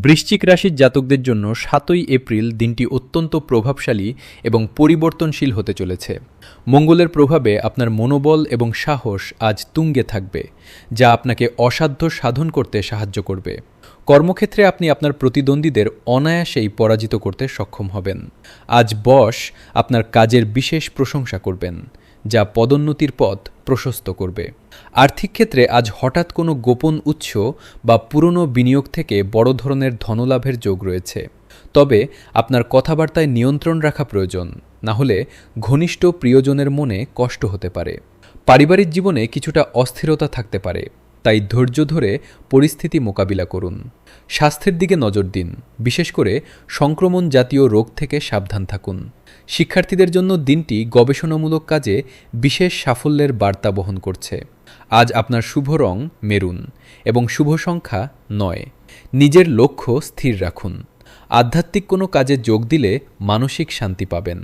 বৃশ্চিক রাশির জাতকদের জন্য ৭ই এপ্রিল দিনটি অত্যন্ত প্রভাবশালী এবং পরিবর্তনশীল হতে চলেছে। মঙ্গলের প্রভাবে আপনার মনোবল এবং সাহস আজ তুঙ্গে থাকবে, যা আপনাকে অসাধ্য সাধন করতে সাহায্য করবে। কর্মক্ষেত্রে আপনি আপনার প্রতিদ্বন্দ্বীদের অনায়াসেই পরাজিত করতে সক্ষম হবেন। আজ বস আপনার কাজের বিশেষ প্রশংসা করবেন, যা পদোন্নতির পথ প্রশস্ত করবে। আর্থিক ক্ষেত্রে আজ হঠাৎ কোনো গোপন উৎস বা পুরনো বিনিয়োগ থেকে বড় ধরনের ধনলাভের যোগ রয়েছে। তবে আপনার কথাবার্তায় নিয়ন্ত্রণ রাখা প্রয়োজন, না হলে ঘনিষ্ঠ প্রিয়জনের মনে কষ্ট হতে পারে। পারিবারিক জীবনে কিছুটা অস্থিরতা থাকতে পারে, তাই ধৈর্য ধরে পরিস্থিতি মোকাবিলা করুন। স্বাস্থ্যের দিকে নজর দিন, বিশেষ করে সংক্রমণ জাতীয় রোগ থেকে সাবধান থাকুন। শিক্ষার্থীদের জন্য দিনটি গবেষণামূলক কাজে বিশেষ সাফল্যের বার্তা বহন করছে। আজ আপনার শুভ রং মেরুন এবং শুভ সংখ্যা ৯। নিজের লক্ষ্য স্থির রাখুন। আধ্যাত্মিক কোনো কাজে যোগ দিলে মানসিক শান্তি পাবেন।